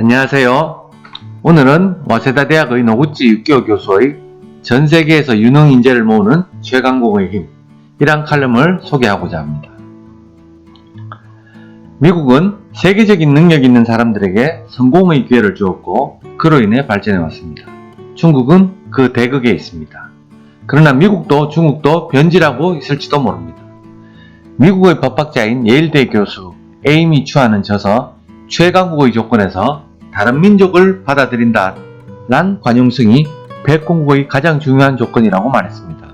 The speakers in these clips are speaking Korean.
안녕하세요. 오늘은 와세다 대학의 노구치 육기호 교수의 전 세계에서 유능 인재를 모으는 최강국의 힘 이란 칼럼을 소개하고자 합니다. 미국은 세계적인 능력 있는 사람들에게 성공의 기회를 주었고 그로 인해 발전해 왔습니다. 중국은 그 대극에 있습니다. 그러나 미국도 중국도 변질하고 있을지도 모릅니다. 미국의 법학자인 예일대 교수 에이미 추아는 저서 최강국의 조건에서 다른 민족을 받아들인다 란 관용성이 백공국의 가장 중요한 조건이라고 말했습니다.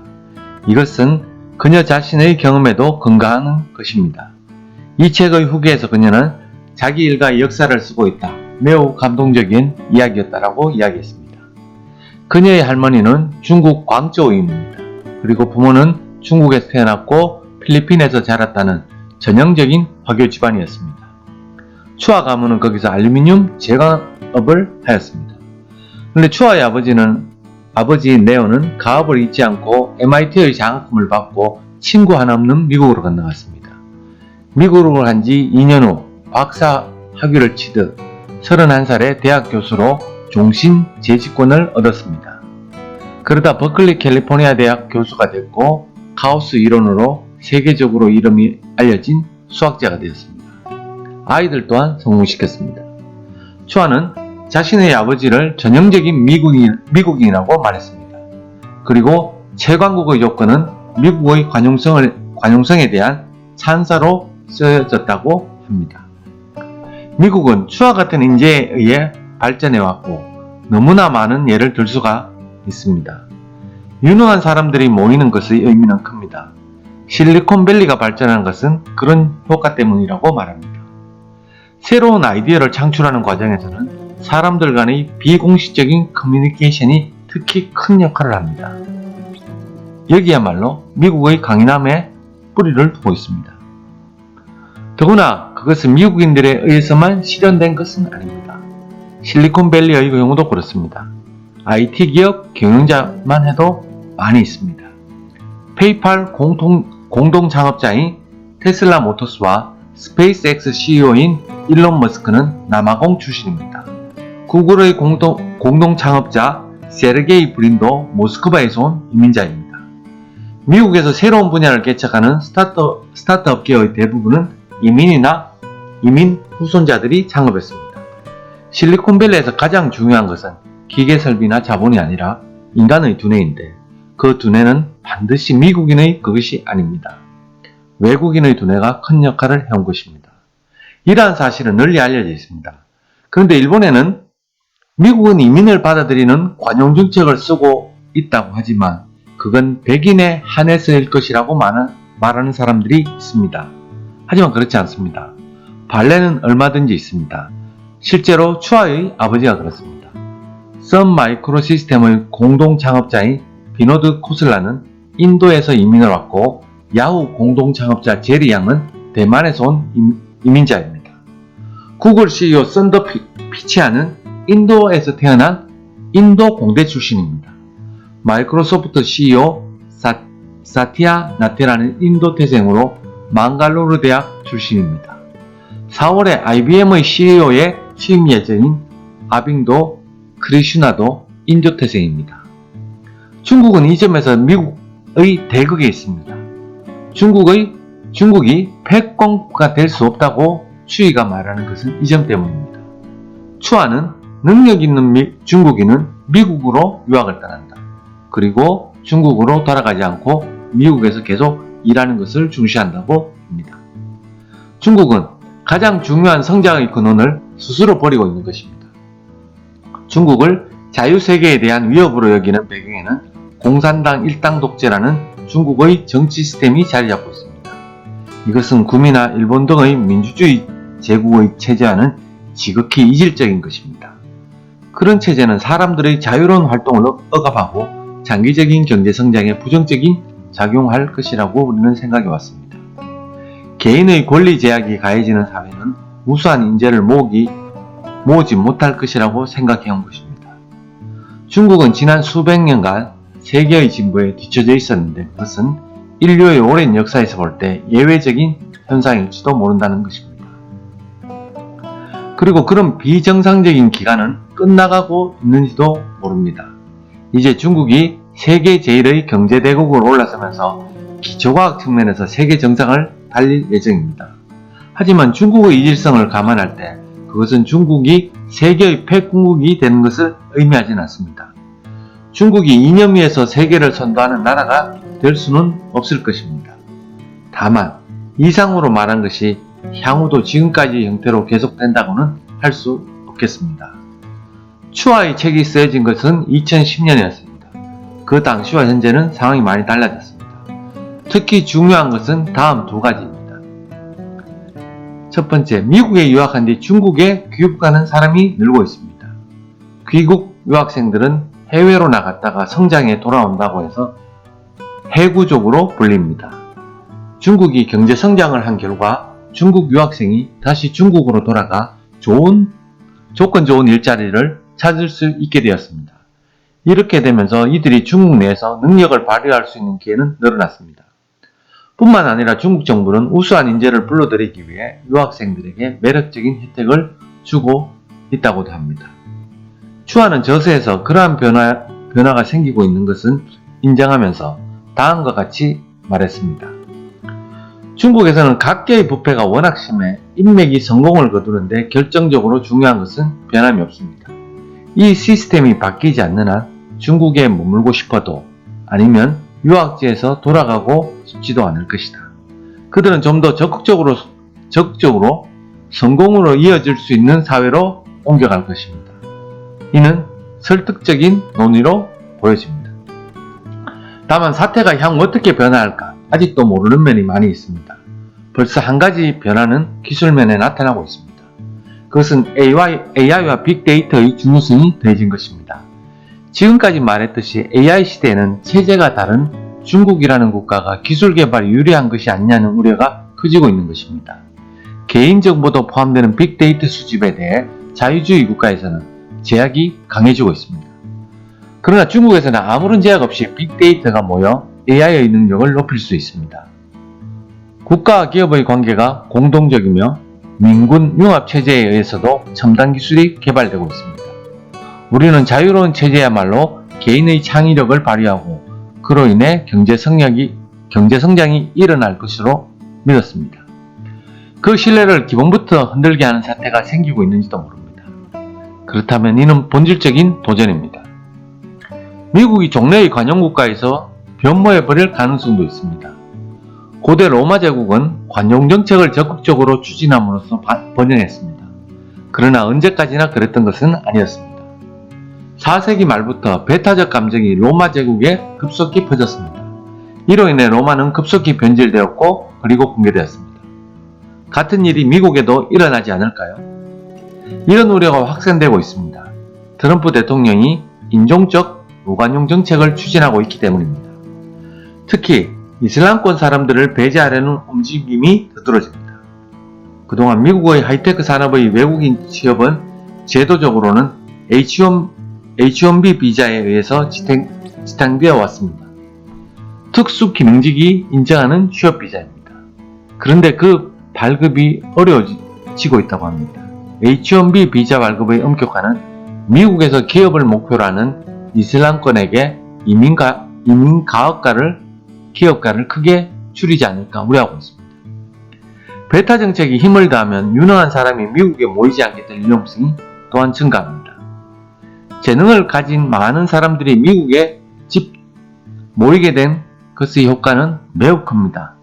이것은 그녀 자신의 경험에도 근거하는 것입니다. 이 책의 후기에서 그녀는 자기 일가의 역사를 쓰고 있다. 매우 감동적인 이야기였다라고 이야기했습니다. 그녀의 할머니는 중국 광저우인입니다. 그리고 부모는 중국에서 태어났고 필리핀에서 자랐다는 전형적인 화교 집안이었습니다. 추아 가문은 거기서 알루미늄 제광업을 하였습니다. 그런데 추아의 아버지 네오는 가업을 잊지 않고 MIT의 장학금을 받고 친구 하나 없는 미국으로 건너갔습니다. 미국으로 간 지 2년 후 박사 학위를 치듯 31살에 대학 교수로 종신 재직권을 얻었습니다. 그러다 버클리 캘리포니아 대학 교수가 됐고 가우스 이론으로 세계적으로 이름이 알려진 수학자가 되었습니다. 아이들 또한 성공시켰습니다. 추아는 자신의 아버지를 전형적인 미국인이라고 말했습니다. 그리고 최강국의 조건은 미국의 관용성에 대한 찬사로 쓰여졌다고 합니다. 미국은 추아 같은 인재에 의해 발전해왔고 너무나 많은 예를 들 수가 있습니다. 유능한 사람들이 모이는 것의 의미는 큽니다. 실리콘밸리가 발전한 것은 그런 효과 때문이라고 말합니다. 새로운 아이디어를 창출하는 과정에서는 사람들 간의 비공식적인 커뮤니케이션이 특히 큰 역할을 합니다. 여기야말로 미국의 강인함에 뿌리를 두고 있습니다. 더구나 그것은 미국인들에 의해서만 실현된 것은 아닙니다. 실리콘밸리의 경우도 그렇습니다. IT 기업 경영자만 해도 많이 있습니다. 페이팔 공동 창업자인 테슬라 모터스와 스페이스X CEO인 일론 머스크는 남아공 출신입니다. 구글의 공동 창업자 세르게이 브린도 모스크바에서 온 이민자입니다. 미국에서 새로운 분야를 개척하는 스타트업계의 대부분은 이민이나 이민 후손자들이 창업했습니다. 실리콘밸리에서 가장 중요한 것은 기계 설비나 자본이 아니라 인간의 두뇌인데 그 두뇌는 반드시 미국인의 그것이 아닙니다. 외국인의 두뇌가 큰 역할을 해온 것입니다. 이러한 사실은 널리 알려져 있습니다. 그런데 일본에는 미국은 이민을 받아들이는 관용정책을 쓰고 있다고 하지만 그건 백인에 한해서일 것이라고 말하는 사람들이 있습니다. 하지만 그렇지 않습니다. 반례는 얼마든지 있습니다. 실제로 추아의 아버지가 그렇습니다. 선 마이크로 시스템의 공동 창업자인 비노드 코슬라는 인도에서 이민을 왔고 야후 공동 창업자 제리 양은 대만에서 온 이민자입니다. 구글 CEO 썬더 피치아는 인도에서 태어난 인도 공대 출신입니다. 마이크로소프트 CEO 사티아 나텔라는 인도 태생으로 망갈로르 대학 출신입니다. 4월에 IBM의 CEO에 취임 예정인 아빙도 크리슈나도 인도 태생입니다. 중국은 이 점에서 미국의 대극에 있습니다. 중국이 패권국가 될 수 없다고 추이가 말하는 것은 이 점 때문입니다. 추아는 능력 있는 중국인은 미국으로 유학을 떠난다. 그리고 중국으로 돌아가지 않고 미국에서 계속 일하는 것을 중시한다고 합니다. 중국은 가장 중요한 성장의 근원을 스스로 버리고 있는 것입니다. 중국을 자유세계에 대한 위협으로 여기는 배경에는 공산당 일당 독재라는 중국의 정치 시스템이 자리 잡고 있습니다. 이것은 구미나 일본 등의 민주주의 제국의 체제와는 지극히 이질적인 것입니다. 그런 체제는 사람들의 자유로운 활동을 억압하고 장기적인 경제 성장에 부정적인 작용할 것이라고 우리는 생각해 왔습니다. 개인의 권리 제약이 가해지는 사회는 우수한 인재를 모으지 못할 것이라고 생각해 온 것입니다. 중국은 지난 수백 년간 세계의 진보에 뒤처져 있었는데 그것은 인류의 오랜 역사에서 볼 때 예외적인 현상일지도 모른다는 것입니다. 그리고 그런 비정상적인 기간은 끝나가고 있는지도 모릅니다. 이제 중국이 세계 제1의 경제대국으로 올라서면서 기초과학 측면에서 세계 정상을 달릴 예정입니다. 하지만 중국의 이질성을 감안할 때 그것은 중국이 세계의 패권국이 되는 것을 의미하지는 않습니다. 중국이 이념위에서 세계를 선도하는 나라가 될 수는 없을 것입니다. 다만 이상으로 말한 것이 향후도 지금까지의 형태로 계속된다고는 할 수 없겠습니다. 추하의 책이 쓰여진 것은 2010년이었습니다. 그 당시와 현재는 상황이 많이 달라졌습니다. 특히 중요한 것은 다음 두 가지입니다. 첫 번째, 미국에 유학한 뒤 중국에 귀국하는 사람이 늘고 있습니다. 귀국 유학생들은 해외로 나갔다가 성장해 돌아온다고 해서 해구족으로 불립니다. 중국이 경제 성장을 한 결과 중국 유학생이 다시 중국으로 돌아가 조건 좋은 일자리를 찾을 수 있게 되었습니다. 이렇게 되면서 이들이 중국 내에서 능력을 발휘할 수 있는 기회는 늘어났습니다. 뿐만 아니라 중국 정부는 우수한 인재를 불러들이기 위해 유학생들에게 매력적인 혜택을 주고 있다고도 합니다. 추하는 저서에서 그러한 변화가 생기고 있는 것은 인정하면서 다음과 같이 말했습니다. 중국에서는 각계의 부패가 워낙 심해 인맥이 성공을 거두는데 결정적으로 중요한 것은 변함이 없습니다. 이 시스템이 바뀌지 않는 한 중국에 머물고 싶어도 아니면 유학지에서 돌아가고 싶지도 않을 것이다. 그들은 좀 더 적극적으로 성공으로 이어질 수 있는 사회로 옮겨갈 것입니다. 이는 설득적인 논의로 보여집니다. 다만 사태가 향후 어떻게 변화할까 아직도 모르는 면이 많이 있습니다. 벌써 한 가지 변화는 기술면에 나타나고 있습니다. 그것은 AI와 빅데이터의 중요성이 더해진 것입니다. 지금까지 말했듯이 AI 시대에는 체제가 다른 중국이라는 국가가 기술 개발이 유리한 것이 아니냐는 우려가 커지고 있는 것입니다. 개인정보도 포함되는 빅데이터 수집에 대해 자유주의 국가에서는 제약이 강해지고 있습니다. 그러나 중국에서는 아무런 제약 없이 빅데이터가 모여 AI의 능력을 높일 수 있습니다. 국가와 기업의 관계가 공동적이며 민군 융합체제에 의해서도 첨단 기술이 개발되고 있습니다. 우리는 자유로운 체제야말로 개인의 창의력을 발휘하고 그로 인해 경제 성장이 일어날 것으로 믿었습니다. 그 신뢰를 기본부터 흔들게 하는 사태가 생기고 있는지도 모릅니다. 그렇다면 이는 본질적인 도전입니다. 미국이 종래의 관용국가에서 변모해버릴 가능성도 있습니다. 고대 로마 제국은 관용정책을 적극적으로 추진함으로써 번영했습니다. 그러나 언제까지나 그랬던 것은 아니었습니다. 4세기 말부터 배타적 감정이 로마 제국에 급속히 퍼졌습니다. 이로 인해 로마는 급속히 변질되었고 그리고 붕괴되었습니다. 같은 일이 미국에도 일어나지 않을까요? 이런 우려가 확산되고 있습니다. 트럼프 대통령이 인종적 무관용 정책을 추진하고 있기 때문입니다. 특히 이슬람권 사람들을 배제하려는 움직임이 두드러집니다. 그동안 미국의 하이테크 산업의 외국인 취업은 제도적으로는 H-1B 비자에 의해서 지탱되어 왔습니다. 특수 기능직이 인정하는 취업 비자입니다. 그런데 그 발급이 어려워지고 있다고 합니다. H-1B 비자 발급의 엄격화는 미국에서 기업을 목표로 하는 이슬람권에게 이민 기업가를 크게 줄이지 않을까 우려하고 있습니다. 베타 정책이 힘을 다하면 유능한 사람이 미국에 모이지 않게 될 위험성이 또한 증가합니다. 재능을 가진 많은 사람들이 미국에 모이게 된 것의 효과는 매우 큽니다.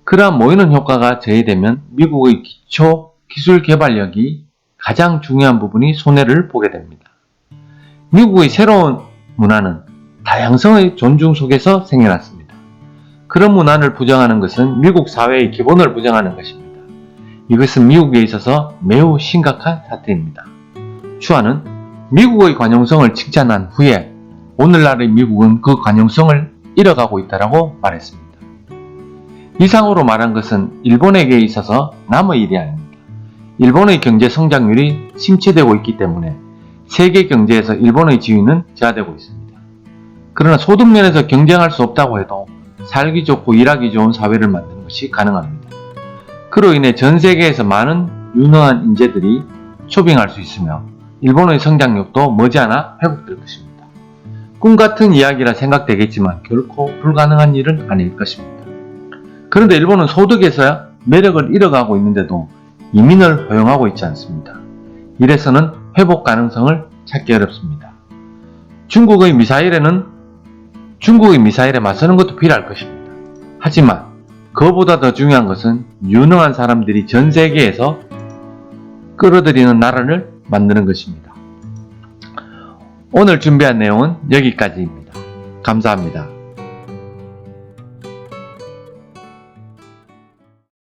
그러한 모이는 효과가 제외되면 미국의 기초 기술 개발력이 가장 중요한 부분이 손해를 보게 됩니다. 미국의 새로운 문화는 다양성의 존중 속에서 생겨났습니다. 그런 문화를 부정하는 것은 미국 사회의 기본을 부정하는 것입니다. 이것은 미국에 있어서 매우 심각한 사태입니다. 추하는 미국의 관용성을 칭찬한 후에 오늘날의 미국은 그 관용성을 잃어가고 있다고 말했습니다. 이상으로 말한 것은 일본에게 있어서 남의 일이 아닙니다. 일본의 경제 성장률이 침체되고 있기 때문에 세계 경제에서 일본의 지위는 저하되고 있습니다. 그러나 소득 면에서 경쟁할 수 없다고 해도 살기 좋고 일하기 좋은 사회를 만드는 것이 가능합니다. 그로 인해 전 세계에서 많은 유능한 인재들이 초빙할 수 있으며 일본의 성장력도 머지않아 회복될 것입니다. 꿈같은 이야기라 생각되겠지만 결코 불가능한 일은 아닐 것입니다. 그런데 일본은 소득에서 매력을 잃어가고 있는데도 이민을 허용하고 있지 않습니다. 이래서는 회복 가능성을 찾기 어렵습니다. 중국의 미사일에 맞서는 것도 필요할 것입니다. 하지만 그보다 더 중요한 것은 유능한 사람들이 전 세계에서 끌어들이는 나라를 만드는 것입니다. 오늘 준비한 내용은 여기까지입니다. 감사합니다.